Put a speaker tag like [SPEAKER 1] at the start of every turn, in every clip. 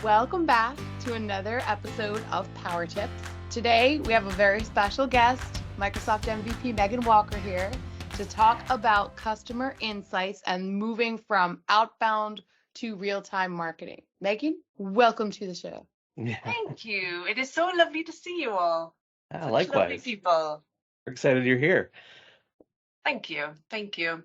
[SPEAKER 1] Welcome back to another episode of Power Tips. Today we have a very special guest, Microsoft MVP Megan Walker here to talk about customer insights and moving from outbound to real-time marketing. Megan, welcome to the show.
[SPEAKER 2] Yeah,
[SPEAKER 3] Thank you. It is so lovely to see you all. Such lovely
[SPEAKER 2] likewise.
[SPEAKER 3] people.
[SPEAKER 2] We're excited you're here.
[SPEAKER 3] Thank you. Thank you.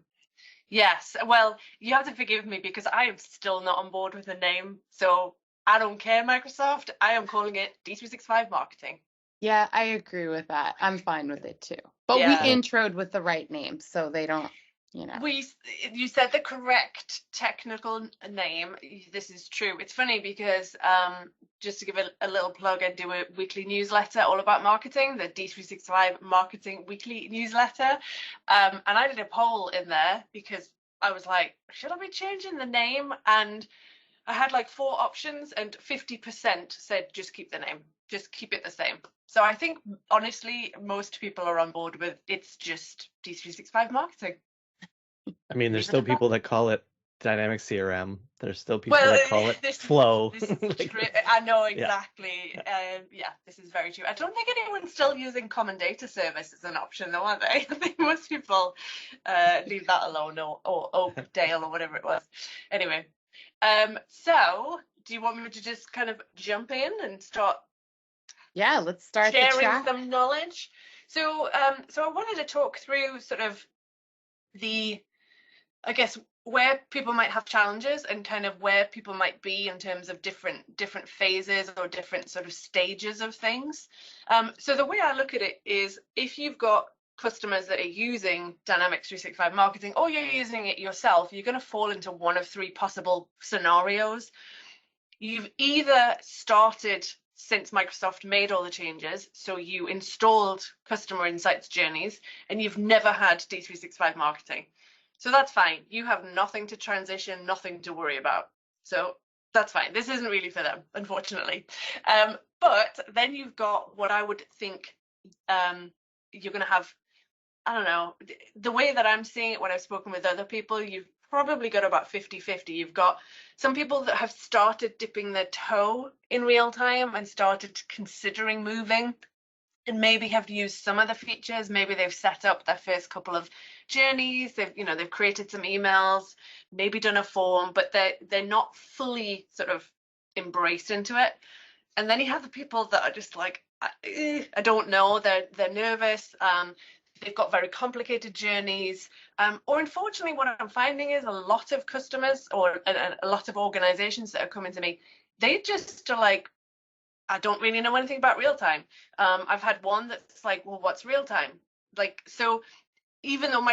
[SPEAKER 3] Yes, well, you have to forgive me because I am still not on board with the name. So I don't care, Microsoft. I am calling it D365 Marketing.
[SPEAKER 1] Yeah, I agree with that. I'm fine with it too. But we
[SPEAKER 3] Yeah.
[SPEAKER 1] introed with the right name so they don't,
[SPEAKER 3] You said the correct technical name. This is true. It's funny because just to give a little plug, I do a weekly newsletter all about marketing, the D365 Marketing Weekly Newsletter. And I did a poll in there because I was like, should I be changing the name? And I had like 4 options and 50% said just keep the name, just keep it the same. So I think honestly, most people are on board with it's just D365 Marketing.
[SPEAKER 2] I mean, there's
[SPEAKER 3] Leave it
[SPEAKER 2] still
[SPEAKER 3] at that.
[SPEAKER 2] people that call it Dynamic CRM. There's still people
[SPEAKER 3] Well,
[SPEAKER 2] that call it
[SPEAKER 3] this
[SPEAKER 2] Flow.
[SPEAKER 3] this is
[SPEAKER 2] Like,
[SPEAKER 3] true. I know
[SPEAKER 2] yeah.
[SPEAKER 3] exactly. Yeah, this is very true. I don't think anyone's still using Common Data Service as an option, though, are they? I think most people leave that alone, or Oakdale, or whatever it was. Anyway, so do you want me to just kind of jump in and start
[SPEAKER 1] Yeah, let's start the
[SPEAKER 3] sharing
[SPEAKER 1] chat.
[SPEAKER 3] some knowledge? So, so I wanted to talk through sort of I guess where people might have challenges and kind of where people might be in terms of different phases or different sort of stages of things. So the way I look at it is if you've got customers that are using Dynamics 365 marketing or you're using it yourself, you're going to fall into one of 3 possible scenarios. You've either started since Microsoft made all the changes, so you installed customer insights journeys and you've never had D365 marketing. So that's fine. You have nothing to transition, nothing to worry about. So that's fine. This isn't really for them, unfortunately. But then you've got what I would think you're going to have, I don't know, the way that I'm seeing it when I've spoken with other people, you've probably got about 50-50. You've got some people that have started dipping their toe in real time and started considering moving and maybe have used some of the features. Maybe they've set up their first couple of journeys. They've created some emails, maybe done a form, but they're not fully sort of embraced into it. And then you have the people that are just like, I don't know. They're nervous. They've got very complicated journeys. Or unfortunately, what I'm finding is a lot of customers or a lot of organizations that are coming to me, they just are like, I don't really know anything about real time. I've had one that's like, well, what's real time? Like, so even though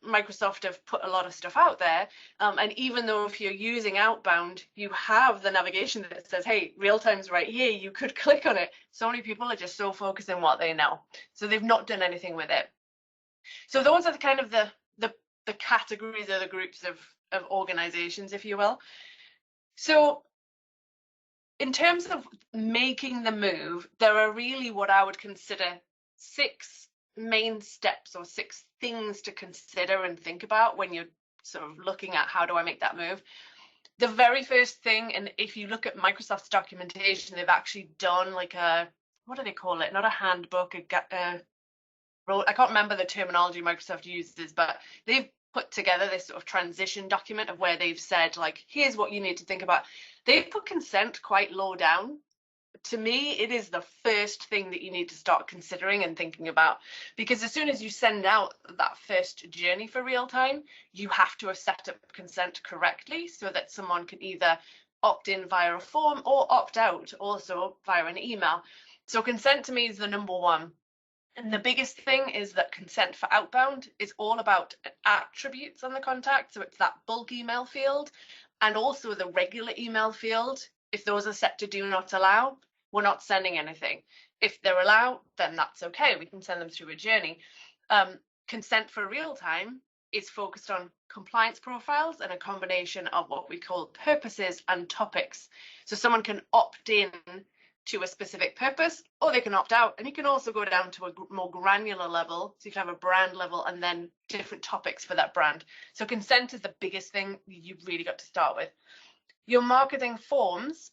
[SPEAKER 3] Microsoft have put a lot of stuff out there, and even though if you're using Outbound, you have the navigation that says, hey, real time's right here, you could click on it. So many people are just so focused on what they know. So they've not done anything with it. So those are the kind of the categories or the groups of organizations, if you will. So in terms of making the move, there are really what I would consider 6 main steps or 6 things to consider and think about when you're sort of looking at how do I make that move. The very first thing, and if you look at Microsoft's documentation, they've actually done like what do they call it? Not a handbook, I can't remember the terminology Microsoft uses, but they've put together this sort of transition document of where they've said, like, here's what you need to think about. They've put consent quite low down. To me, it is the first thing that you need to start considering and thinking about, because as soon as you send out that first journey for real time, you have to have set up consent correctly so that someone can either opt in via a form or opt out also via an email. So consent to me is the number one. And the biggest thing is that consent for outbound is all about attributes on the contact. So it's that bulk email field and also the regular email field. If those are set to do not allow, we're not sending anything. If they're allowed, then that's okay. We can send them through a journey. Consent for real time is focused on compliance profiles and a combination of what we call purposes and topics. So someone can opt in to a specific purpose, or they can opt out. And you can also go down to a more granular level. So you can have a brand level and then different topics for that brand. So consent is the biggest thing you've really got to start with. Your marketing forms,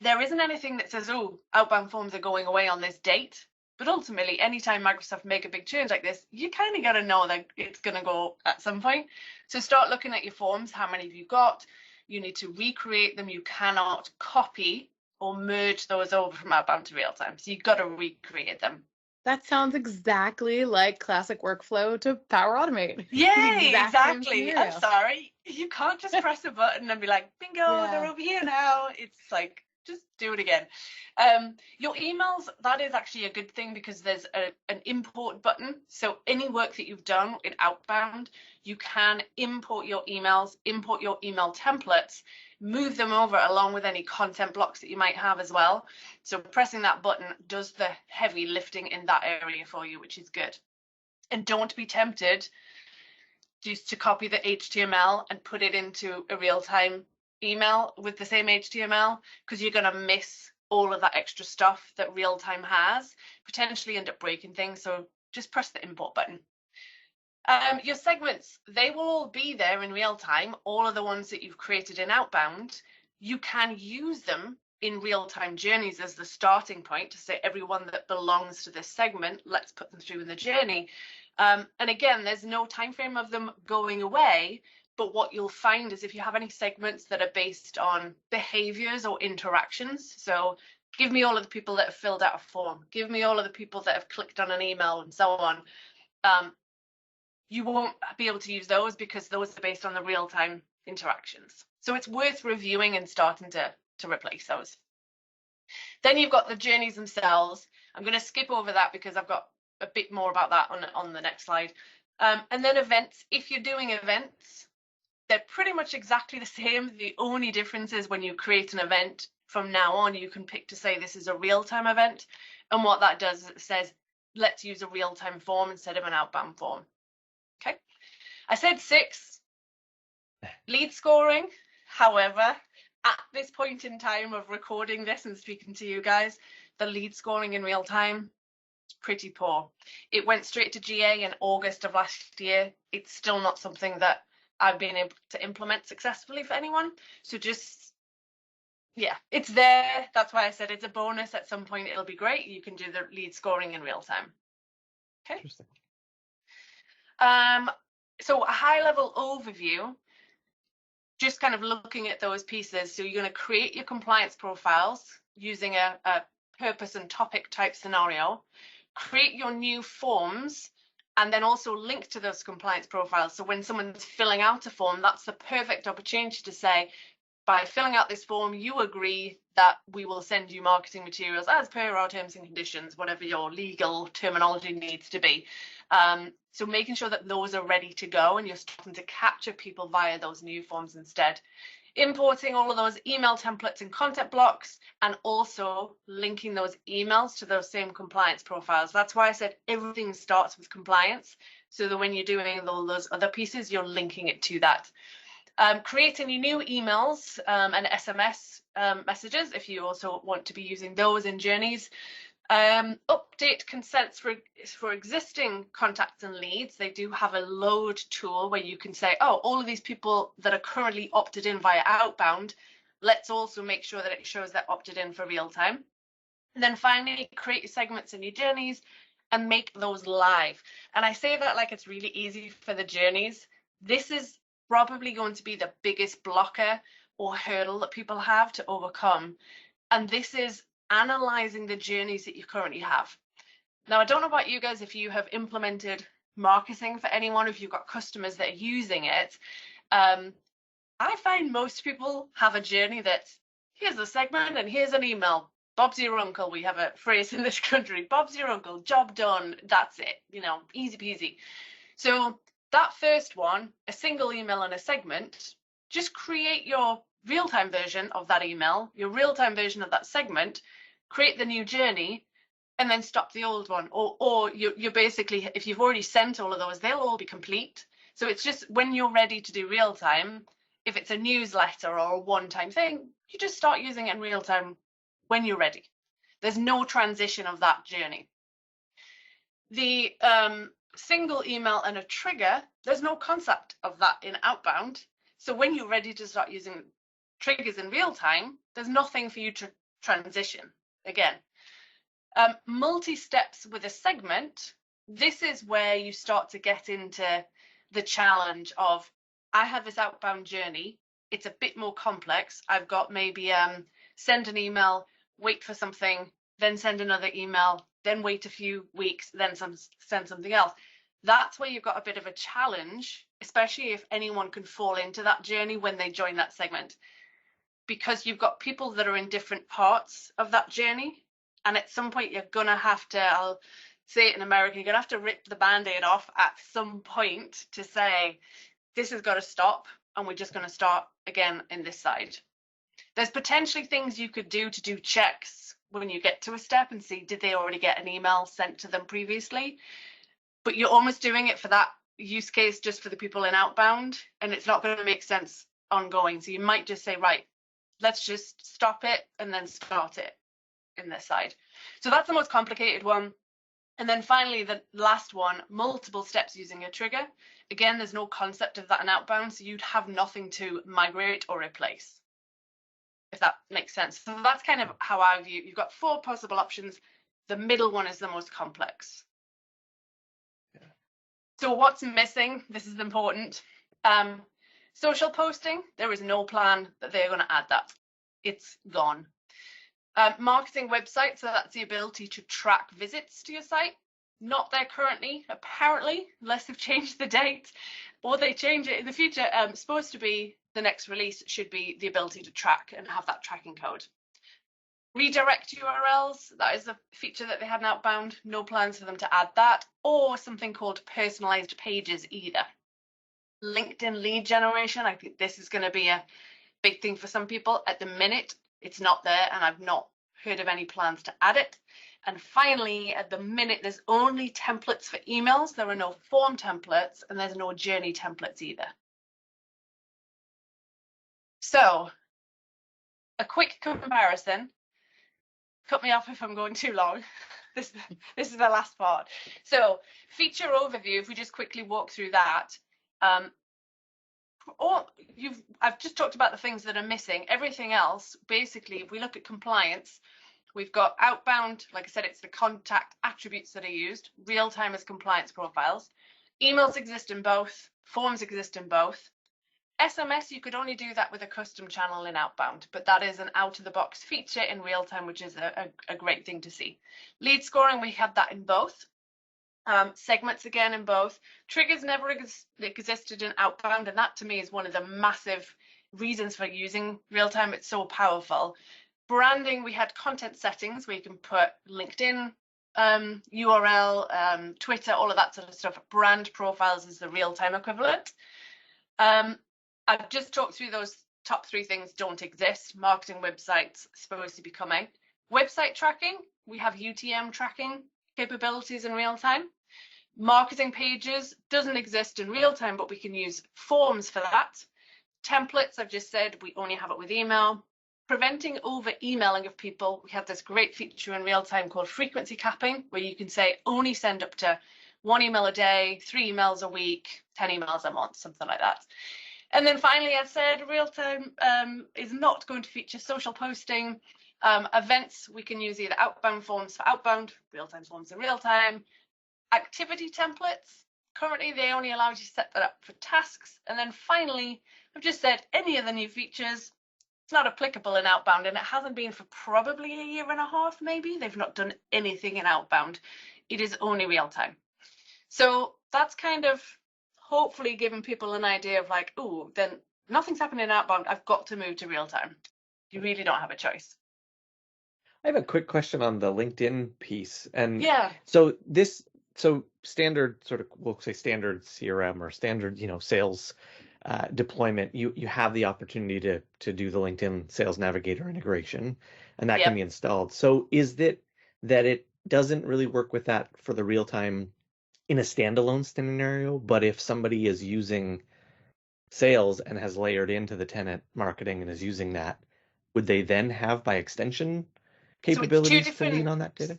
[SPEAKER 3] there isn't anything that says, oh, outbound forms are going away on this date. But ultimately, anytime Microsoft make a big change like this, you kind of got to know that it's going to go at some point. So start looking at your forms. How many have you got? You need to recreate them. You cannot copy or merge those over from Outbound to Realtime. So you've got to recreate them.
[SPEAKER 1] That sounds exactly like classic workflow to Power Automate. The
[SPEAKER 3] Yay,
[SPEAKER 1] exact same
[SPEAKER 3] exactly. I'm
[SPEAKER 1] scenario.
[SPEAKER 3] sorry. You can't just press a button and be like, bingo, they're
[SPEAKER 1] Yeah.
[SPEAKER 3] over here now. It's like, just do it again. Your emails, that is actually a good thing because there's an import button. So any work that you've done in Outbound, you can import your emails, import your email templates, move them over along with any content blocks that you might have as well. So pressing that button does the heavy lifting in that area for you, which is good. And don't be tempted just to copy the HTML and put it into a real-time email with the same HTML, because you're going to miss all of that extra stuff that real-time has, potentially end up breaking things. So just press the import button. Your segments, they will all be there in real time. All of the ones that you've created in Outbound, you can use them in real-time journeys as the starting point to say everyone that belongs to this segment, let's put them through in the journey. And again, there's no time frame of them going away, but what you'll find is if you have any segments that are based on behaviors or interactions, so give me all of the people that have filled out a form, give me all of the people that have clicked on an email and so on, you won't be able to use those because those are based on the real-time interactions. So it's worth reviewing and starting to replace those. Then you've got the journeys themselves. I'm going to skip over that because I've got a bit more about that on the next slide. And then events. If you're doing events, they're pretty much exactly the same. The only difference is when you create an event from now on, you can pick to say this is a real-time event. And what that does is it says, let's use a real-time form instead of an outbound form. Okay. I said 6. Lead scoring. However, at this point in time of recording this and speaking to you guys, the lead scoring in real time is pretty poor. It went straight to GA in August of last year. It's still not something that I've been able to implement successfully for anyone. So just, yeah, it's there. That's why I said it's a bonus. At some point, it'll be great. You can do the lead scoring in real time. Okay.
[SPEAKER 2] Interesting.
[SPEAKER 3] So a high level overview, just kind of looking at those pieces. So you're going to create your compliance profiles using a purpose and topic type scenario, create your new forms, and then also link to those compliance profiles. So when someone's filling out a form, that's the perfect opportunity to say, by filling out this form, you agree that we will send you marketing materials as per our terms and conditions, whatever your legal terminology needs to be. So making sure that those are ready to go and you're starting to capture people via those new forms instead. Importing all of those email templates and content blocks, and also linking those emails to those same compliance profiles. That's why I said everything starts with compliance, so that when you're doing all those other pieces, you're linking it to that. Creating your new emails and SMS messages if you also want to be using those in journeys. Update consents for existing contacts and leads. They do have a load tool where you can say, oh, all of these people that are currently opted in via Outbound, let's also make sure that it shows they're opted in for real time. And then finally, create your segments in your journeys and make those live. And I say that like it's really easy for the journeys. This is probably going to be the biggest blocker or hurdle that people have to overcome. And this is analyzing the journeys that you currently have. Now, I don't know about you guys if you have implemented marketing for anyone, if you've got customers that are using it. I find most people have a journey that's, here's a segment and here's an email. Bob's your uncle. We have a phrase in this country. Bob's your uncle. Job done. That's it. You know, easy peasy. So that first one, a single email and a segment, just create your real-time version of that email, your real-time version of that segment, create the new journey, and then stop the old one. Or you're basically, if you've already sent all of those, they'll all be complete. So it's just when you're ready to do real time, if it's a newsletter or a one-time thing, you just start using it in real time when you're ready. There's no transition of that journey. The single email and a trigger, there's no concept of that in Outbound. So when you're ready to start using triggers in real time, there's nothing for you to transition again. Multi-steps with a segment, this is where you start to get into the challenge of, I have this outbound journey. It's a bit more complex. I've got maybe send an email, wait for something, then send another email, then wait a few weeks, then send something else. That's where you've got a bit of a challenge, especially if anyone can fall into that journey when they join that segment, because you've got people that are in different parts of that journey. And at some point you're gonna have to, I'll say it in America, you're gonna have to rip the band-aid off at some point to say, this has got to stop, and we're just going to start again in this side. There's potentially things you could do to do checks when you get to a step and see, did they already get an email sent to them previously? But you're almost doing it for that use case just for the people in outbound, and it's not going to make sense ongoing. So you might just say, right, let's just stop it and then start it in this side. So that's the most complicated one. And then finally, the last one, multiple steps using a trigger. Again, there's no concept of that in outbound, so you'd have nothing to migrate or replace, if that makes sense. So that's kind of how I view. You've got 4 possible options. The middle one is the most complex. Yeah. So what's missing? This is important. Social posting, there is no plan that they're going to add that. It's gone. Marketing website, so that's the ability to track visits to your site. Not there currently, apparently, unless they've changed the date or they change it in the future. Supposed to be the next release should be the ability to track and have that tracking code. Redirect URLs, that is a feature that they had in Outbound. No plans for them to add that, or something called personalized pages either. LinkedIn lead generation, I think this is going to be a big thing for some people. At the minute, it's not there, and I've not heard of any plans to add it. And finally, at the minute, there's only templates for emails. There are no form templates, and there's no journey templates either. So, a quick comparison. Cut me off if I'm going too long. This is the last part. So, feature overview, if we just quickly walk through that. I've just talked about the things that are missing. Everything else, basically, if we look at compliance, we've got outbound, like I said, it's the contact attributes that are used. Real-time is compliance profiles. Emails exist in both. Forms exist in both. SMS, you could only do that with a custom channel in outbound, but that is an out-of-the-box feature in real-time, which is a great thing to see. Lead scoring, we have that in both. Segments again in both. Triggers never existed in outbound, and that to me is one of the massive reasons for using real-time. It's so powerful. Branding, we had content settings where you can put LinkedIn URL, Twitter, all of that sort of stuff. Brand profiles is the real-time equivalent. I've just talked through those top 3 things don't exist. Marketing websites supposed to be coming. Website tracking, we have UTM tracking capabilities in real time. Marketing pages doesn't exist in real time, but we can use forms for that. Templates, I've just said, we only have it with email. Preventing over emailing of people, we have this great feature in real time called frequency capping, where you can say only send up to 1 email a day, 3 emails a week, 10 emails a month, something like that. And then finally, I've said real time is not going to feature social posting. Events, we can use either outbound forms for outbound, real-time forms in real time. Activity templates, currently they only allow you to set that up for tasks. And then finally, I've just said any of the new features, it's not applicable in outbound, and it hasn't been for probably a year and a half, maybe. They've not done anything in outbound. It is only real time. So that's kind of hopefully giving people an idea of like, oh, then nothing's happening in outbound. I've got to move to real time. You really don't have a choice.
[SPEAKER 2] I have a quick question on the LinkedIn piece. And
[SPEAKER 3] yeah,
[SPEAKER 2] so standard sort of, we'll say standard CRM or standard, sales deployment, you have the opportunity to do the LinkedIn Sales Navigator integration, and that can be installed. So is it that it doesn't really work with that for the real time in a standalone scenario, but if somebody is using sales and has layered into the tenant marketing and is using that, would they then have by extension capabilities to lean on that data?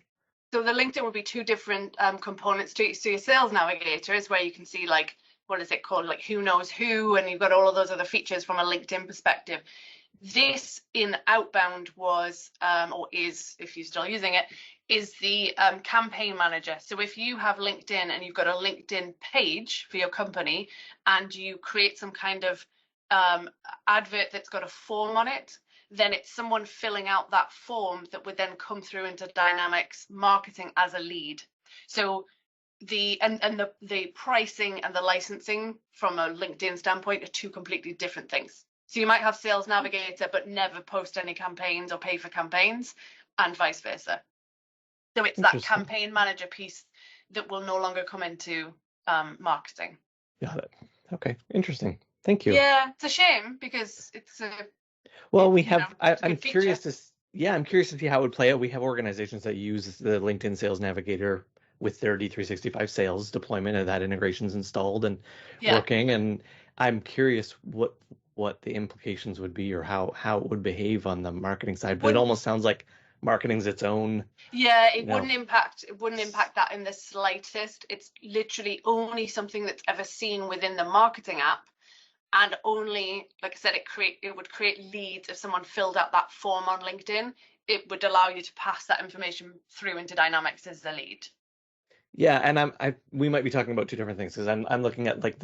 [SPEAKER 3] So the LinkedIn would be 2 different components to it. So your Sales Navigator is where you can see like, what is it called? Like who knows who, and you've got all of those other features from a LinkedIn perspective. This in Outbound was, or is, if you're still using it, is the campaign manager. So if you have LinkedIn and you've got a LinkedIn page for your company and you create some kind of advert that's got a form on it, then it's someone filling out that form that would then come through into Dynamics marketing as a lead. So the pricing and the licensing from a LinkedIn standpoint are two completely different things. So you might have Sales Navigator but never post any campaigns or pay for campaigns, and vice versa. So it's that campaign manager piece that will no longer come into marketing.
[SPEAKER 2] Got it. Okay, interesting. Thank you.
[SPEAKER 3] Yeah, it's a shame because it's a.
[SPEAKER 2] Well, we have. I'm curious to. Yeah, I'm curious to see how it would play out. We have organizations that use the LinkedIn Sales Navigator with their D365 sales deployment, and that integration's installed and working. And I'm curious what the implications would be, or how it would behave on the marketing side. But it almost sounds like marketing's its own.
[SPEAKER 3] Yeah, it wouldn't impact that in the slightest. It's literally only something that's ever seen within the marketing app. And only, like I said, it would create leads. If someone filled out that form on LinkedIn, it would allow you to pass that information through into Dynamics as a lead.
[SPEAKER 2] Yeah, and we might be talking about two different things, because I'm looking at like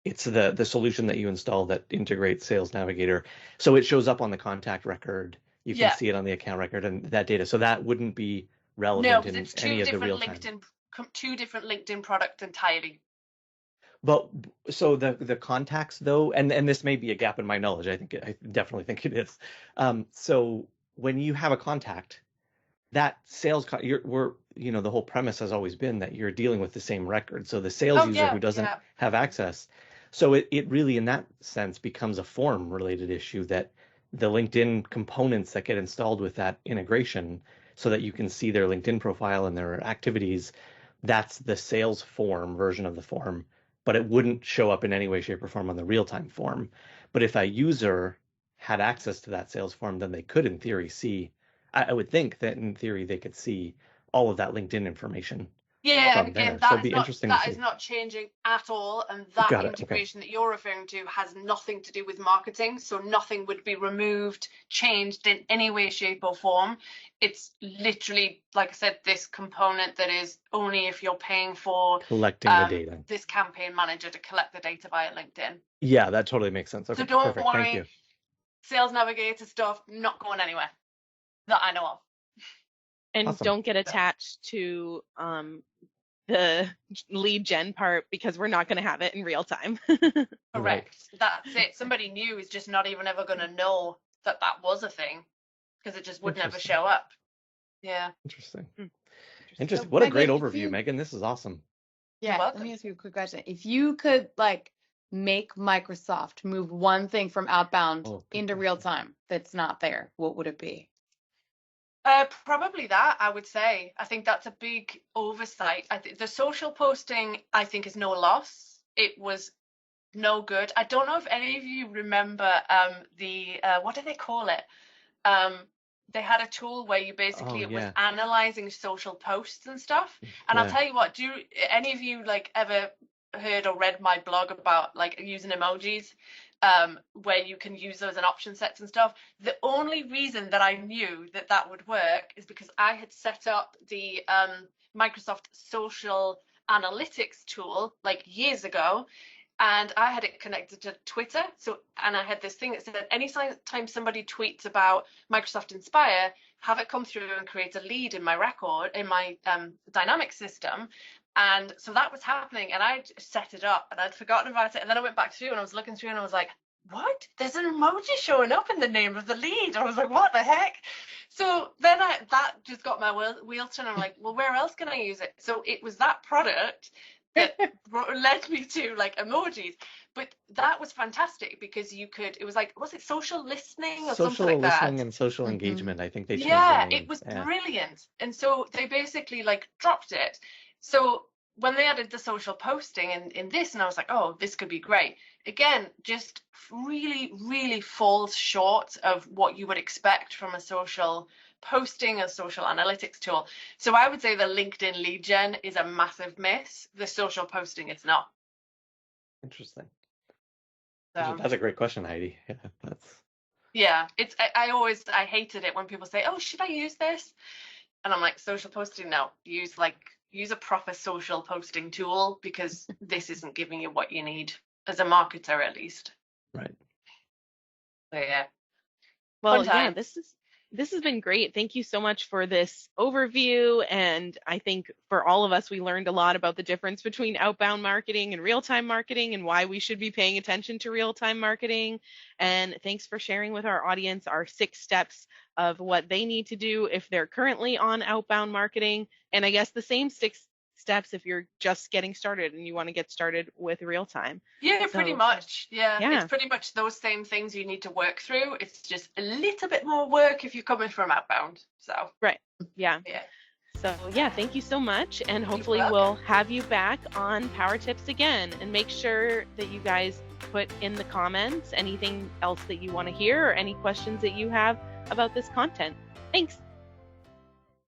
[SPEAKER 2] it's the solution that you install that integrates Sales Navigator, so it shows up on the contact record. You can see it on the account record and that data. So that wouldn't be relevant in any of the real-time.
[SPEAKER 3] Two different LinkedIn products entirely.
[SPEAKER 2] But so the contacts though, and this may be a gap in my knowledge. I definitely think it is. So when you have a contact, that sales, the whole premise has always been that you're dealing with the same record. So the sales user who doesn't have access, so it really in that sense becomes a form related issue, that the LinkedIn components that get installed with that integration so that you can see their LinkedIn profile and their activities, that's the sales form version of the form, but it wouldn't show up in any way, shape, or form on the real-time form. But if a user had access to that sales form, then they could in theory see, I would think that in theory they could see all of that LinkedIn information.
[SPEAKER 3] Yeah, and again, that is not changing at all, and that integration that you're referring to has nothing to do with marketing, so nothing would be removed, changed in any way, shape, or form. It's literally, like I said, this component that is only if you're paying for
[SPEAKER 2] collecting the data.
[SPEAKER 3] This campaign manager to collect the data via LinkedIn.
[SPEAKER 2] Yeah, that totally makes sense. Okay,
[SPEAKER 3] so don't
[SPEAKER 2] perfect.
[SPEAKER 3] worry,
[SPEAKER 2] thank you.
[SPEAKER 3] Sales Navigator stuff not going anywhere that I know of.
[SPEAKER 4] And
[SPEAKER 2] Awesome.
[SPEAKER 4] Don't get attached to the lead gen part, because we're not going to have it in real time.
[SPEAKER 3] Correct.
[SPEAKER 2] Right.
[SPEAKER 3] That's it. Somebody new is just not even ever going to know that was a thing, because it just would never show up. Yeah.
[SPEAKER 2] Interesting. Interesting. What a great overview, Megan. This is awesome.
[SPEAKER 1] Yeah. Let me ask you a quick question. If you could make Microsoft move one thing from Outbound into real time that's not there, what would it be?
[SPEAKER 3] Probably that, I would say. I think that's a big oversight. I think the social posting, I think, is no loss. It was no good. I don't know if any of you remember what do they call it? They had a tool where you basically was analyzing social posts and stuff. And I'll tell you what, do any of you ever heard or read my blog about using emojis? Where you can use those in option sets and stuff. The only reason that I knew that would work is because I had set up the Microsoft social analytics tool years ago, and I had it connected to Twitter. And I had this thing that said anytime somebody tweets about Microsoft Inspire, have it come through and create a lead in my record, in my Dynamics system. And so that was happening, and I'd set it up and I'd forgotten about it. And then I went back through and I was looking through and I was like, what? There's an emoji showing up in the name of the lead. I was like, what the heck? So then that just got my wheels turned. I'm like, well, where else can I use it? So it was that product that led me to emojis. But that was fantastic because you could, it was was it social listening or something like that?
[SPEAKER 2] Social listening and social engagement. I think they changed
[SPEAKER 3] the
[SPEAKER 2] name.
[SPEAKER 3] It was brilliant. And so they basically dropped it. So when they added the social posting in this, and I was like, oh, this could be great. Again, just really, really falls short of what you would expect from a social posting, a social analytics tool. So I would say the LinkedIn lead gen is a massive miss. The social posting is not.
[SPEAKER 2] Interesting.
[SPEAKER 3] So,
[SPEAKER 2] that's a great question, Heidi. Yeah,
[SPEAKER 3] Yeah, it's I hated it when people say, "Oh, should I use this?" And I'm like, social posting, no. Use a proper social posting tool, because this isn't giving you what you need as a marketer, at least.
[SPEAKER 2] Right.
[SPEAKER 3] So yeah,
[SPEAKER 4] Well,
[SPEAKER 3] fun
[SPEAKER 4] yeah,
[SPEAKER 3] time.
[SPEAKER 4] this has been great. Thank you so much for this overview. And I think for all of us, we learned a lot about the difference between outbound marketing and real-time marketing and why we should be paying attention to real-time marketing. And thanks for sharing with our audience our 6 steps of what they need to do if they're currently on outbound marketing. And I guess the same 6 steps if you're just getting started and you want to get started with real-time.
[SPEAKER 3] Yeah, pretty
[SPEAKER 4] So,
[SPEAKER 3] much. Yeah,
[SPEAKER 4] yeah.
[SPEAKER 3] it's pretty much those same things you need to work through. It's just a little bit more work if you're coming from outbound. So
[SPEAKER 4] Right. Yeah.
[SPEAKER 3] yeah,
[SPEAKER 4] So yeah, thank you so much. And hopefully
[SPEAKER 3] welcome.
[SPEAKER 4] we'll have you back on Power Tips again. And make sure that you guys put in the comments anything else that you want to hear or any questions that you have about this content. Thanks.